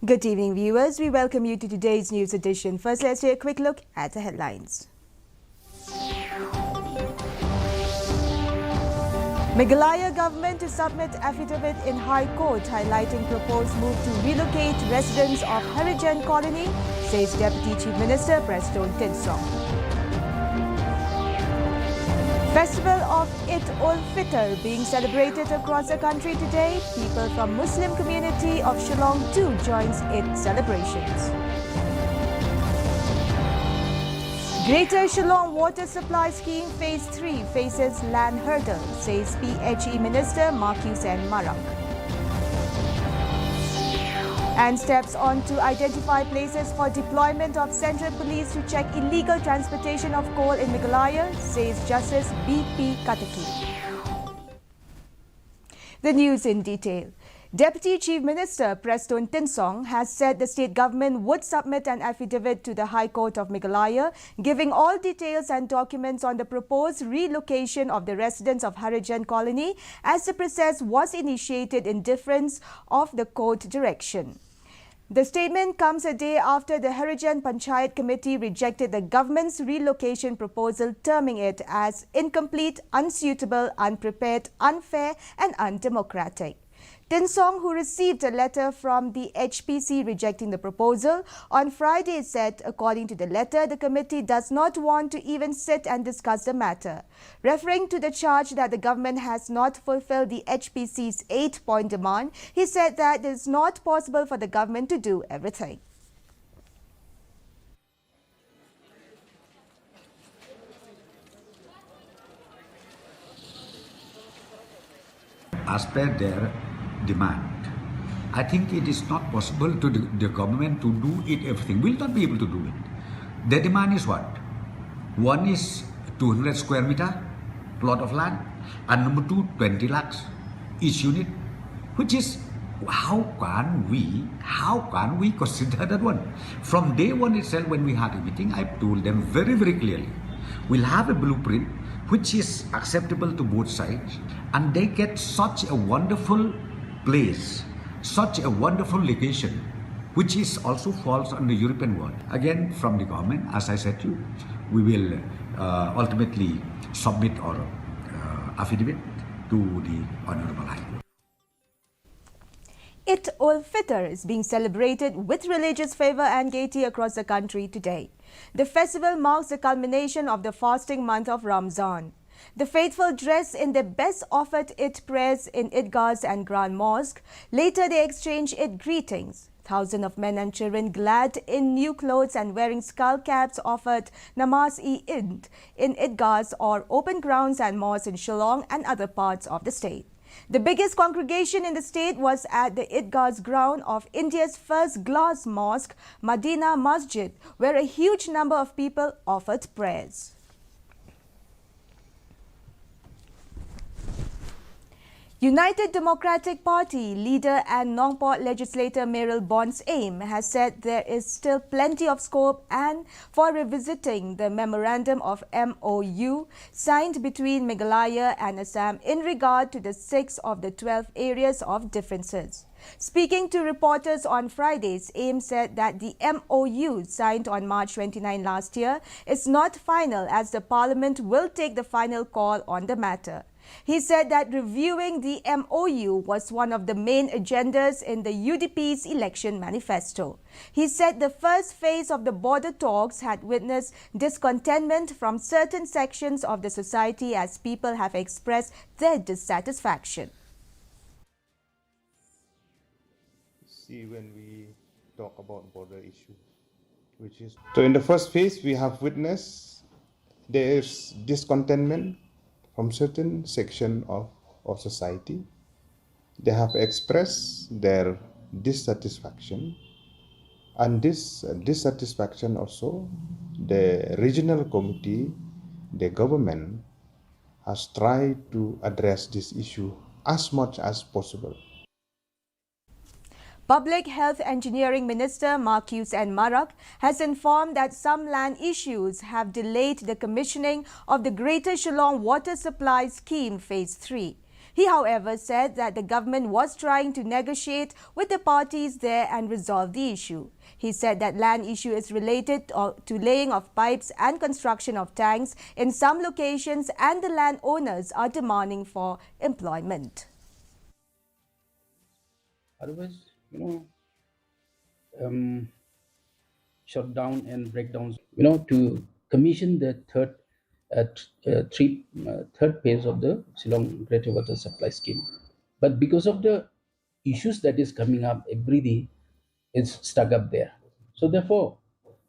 Good evening, viewers. We welcome you to today's news edition. First, let's take a quick look at the headlines. Meghalaya government to submit affidavit in High Court highlighting proposed move to relocate residents of Harijan colony, says Deputy Chief Minister Preston Tinsong. Festival of Eid-ul-Fitr being celebrated across the country today. People from Muslim community of Shillong too joins Eid celebrations. Greater Shillong Water Supply Scheme Phase 3 faces land hurdle, says PHE Minister Marcus N. Marak. And steps on to identify places for deployment of Central Police to check illegal transportation of coal in Meghalaya, says Justice B.P. Kataki. The news in detail. Deputy Chief Minister Preston Tinsong has said the state government would submit an affidavit to the High Court of Meghalaya, giving all details and documents on the proposed relocation of the residents of Harijan colony as the process was initiated in deference of the court direction. The statement comes a day after the Harijan Panchayat Committee rejected the government's relocation proposal, terming it as incomplete, unsuitable, unprepared, unfair and undemocratic. Tinsong, who received a letter from the HPC rejecting the proposal, on Friday said, according to the letter, the committee does not want to even sit and discuss the matter. Referring to the charge that the government has not fulfilled the HPC's 8-point demand, he said that it is not possible for the government to do everything. As per their demand, I think it is not possible to the government to do it everything. Will not be able to do it. Their demand is what? One is 200 square meter plot of land, and number two, 20 lakhs each unit, which is how can we consider that one? From day one itself, when we had a meeting, I told them very, very clearly, we'll have a blueprint which is acceptable to both sides, and they get such a wonderful place, such a wonderful location, which is also falls on the European world. Again, from the government, as I said to you, we will ultimately submit our affidavit to the Honorable High Court. Eid-ul-Fitr is being celebrated with religious fervor and gaiety across the country today. The festival marks the culmination of the fasting month of Ramzan. The faithful dress in their best offered Eid prayers in Idgahs and Grand Mosque. Later they exchange Eid greetings. Thousands of men and children clad in new clothes and wearing skull caps offered Namaz-e-Eid in Idgahs or open grounds and mosques in Shillong and other parts of the state. The biggest congregation in the state was at the Idgahs ground of India's first glass mosque, Madina Masjid, where a huge number of people offered prayers. United Democratic Party leader and Nongport legislator Meryl Bond's aim has said there is still plenty of scope and for revisiting the memorandum of MOU signed between Meghalaya and Assam in regard to the 6 of the 12 areas of differences. Speaking to reporters on Fridays, AIM said that the MOU signed on March 29 last year is not final as the Parliament will take the final call on the matter. He said that reviewing the MOU was one of the main agendas in the UDP's election manifesto. He said the first phase of the border talks had witnessed discontentment from certain sections of the society as people have expressed their dissatisfaction. See, when we talk about border issues, which is so in the first phase we have witnessed there is discontentment from certain section of society. They have expressed their dissatisfaction, and this dissatisfaction also the regional committee, the government has tried to address this issue as much as possible. Public Health Engineering Minister Marcus N. Marak has informed that some land issues have delayed the commissioning of the Greater Shillong Water Supply Scheme Phase 3. He, however, said that the government was trying to negotiate with the parties there and resolve the issue. He said that land issue is related to laying of pipes and construction of tanks in some locations, and the landowners are demanding for employment. Otherwise, um, shut down and breakdowns, to commission the third phase of the Shillong Greater Water Supply Scheme. But because of the issues that is coming up every day, it's stuck up there. So therefore,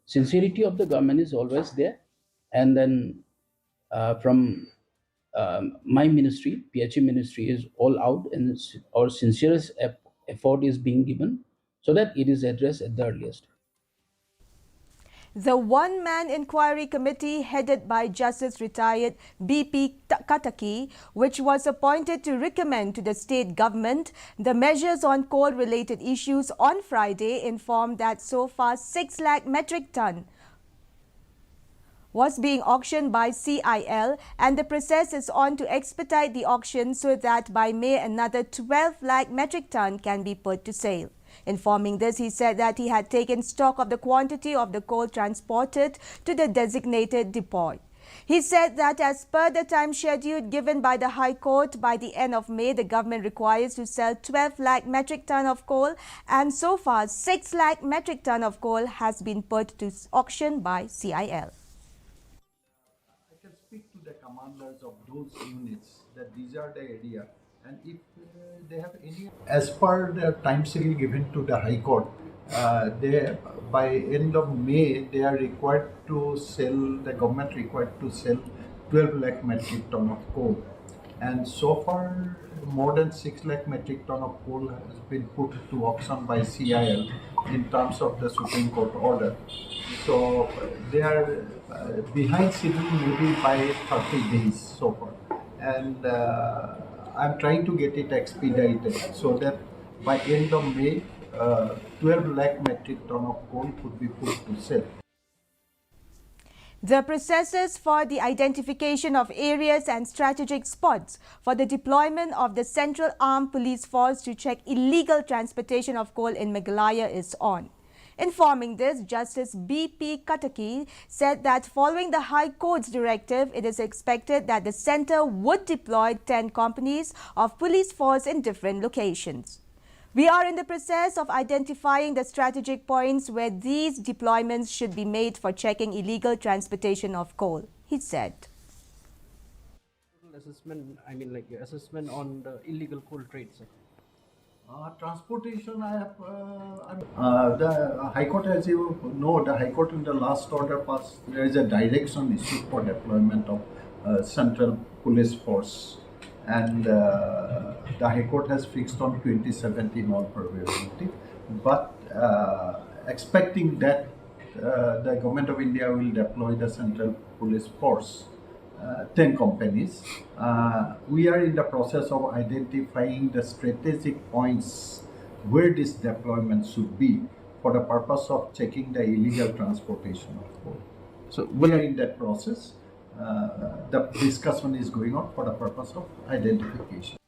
sincerity of the government is always there. And then from my ministry, PHA ministry, is all out, and our sincerest effort is being given so that it is addressed at the earliest. The one-man inquiry committee headed by Justice retired B.P. Kataki, which was appointed to recommend to the state government the measures on coal-related issues, on Friday informed that so far 6 lakh metric ton was being auctioned by CIL, and the process is on to expedite the auction so that by May another 12 lakh metric ton can be put to sale. Informing this, he said that he had taken stock of the quantity of the coal transported to the designated depot. He said that as per the time schedule given by the High Court, by the end of May, the government requires to sell 12 lakh metric ton of coal, and so far 6 lakh metric ton of coal has been put to auction by CIL. I can speak to the commanders of those units that these are the area, and if they have any, as per the time schedule given to the High Court, they by end of May they are required to sell. The government required to sell 12 lakh metric ton of coal, and so far more than 6 lakh metric ton of coal has been put to auction by CIL in terms of the Supreme Court order. So they are behind schedule maybe by 30 days so far, and I'm trying to get it expedited so that by end of May 12 lakh metric ton of coal could be put to sale. The processes for the identification of areas and strategic spots for the deployment of the Central Armed Police Force to check illegal transportation of coal in Meghalaya is on. Informing this, Justice B.P. Kataki said that following the High Court's directive, it is expected that the centre would deploy 10 companies of police force in different locations. We are in the process of identifying the strategic points where these deployments should be made for checking illegal transportation of coal, he said. Assessment, your assessment on the illegal coal trade, sir. Transportation, I have, the High Court, as you know, the High Court in the last order passed, there is a direction issued for deployment of Central Police Force, and the High Court has fixed on 2017 all probability, but expecting that the Government of India will deploy the Central Police Force, 10 companies. We are in the process of identifying the strategic points where this deployment should be for the purpose of checking the illegal transportation of coal. So we are in that process. The discussion is going on for the purpose of identification.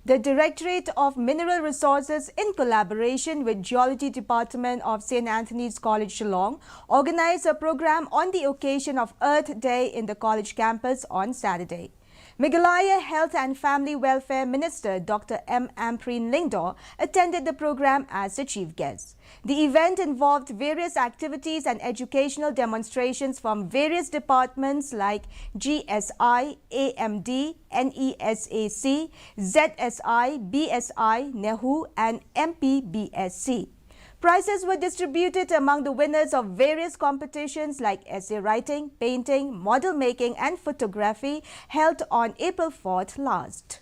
The Directorate of Mineral Resources, in collaboration with Geology Department of St. Anthony's College, Shillong, organized a program on the occasion of Earth Day in the college campus on Saturday. Meghalaya Health and Family Welfare Minister Dr. M. Ampreen Lingdor attended the program as the chief guest. The event involved various activities and educational demonstrations from various departments like GSI, AMD, NESAC, ZSI, BSI, NEHU and MPBSC. Prizes were distributed among the winners of various competitions like essay writing, painting, model making and photography held on April 4th last.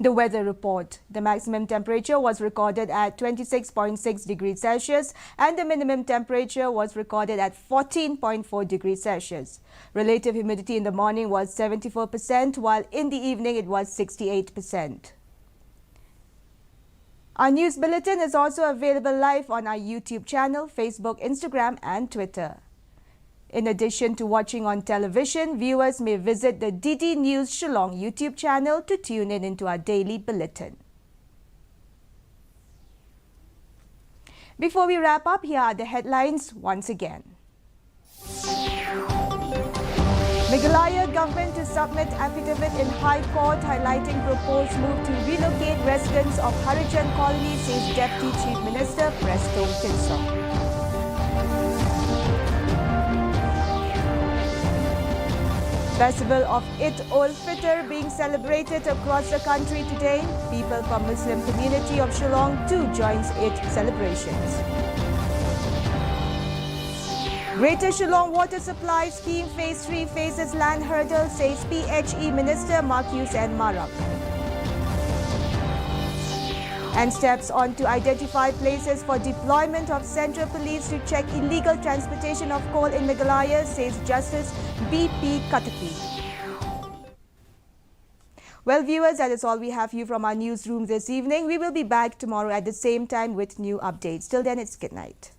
The weather report. The maximum temperature was recorded at 26.6 degrees Celsius and the minimum temperature was recorded at 14.4 degrees Celsius. Relative humidity in the morning was 74%, while in the evening it was 68%. Our news bulletin is also available live on our YouTube channel, Facebook, Instagram and Twitter. In addition to watching on television, viewers may visit the DD News Shillong YouTube channel to tune in into our daily bulletin. Before we wrap up, here are the headlines once again. Meghalaya government to submit affidavit in High Court highlighting proposed move to relocate residents of Harijan Colony, says Deputy Chief Minister Preston Tinsong. Festival of Eid-ul-Fitr being celebrated across the country today. People from Muslim community of Shillong too joins Eid celebrations. Greater Shillong Water Supply Scheme Phase 3 faces land hurdle, says PHE Minister Marcus N. Marak. And steps on to identify places for deployment of Central Police to check illegal transportation of coal in Meghalaya, says Justice B.P. Kataki. Well, viewers, that is all we have for you from our newsroom this evening. We will be back tomorrow at the same time with new updates. Till then, it's good night.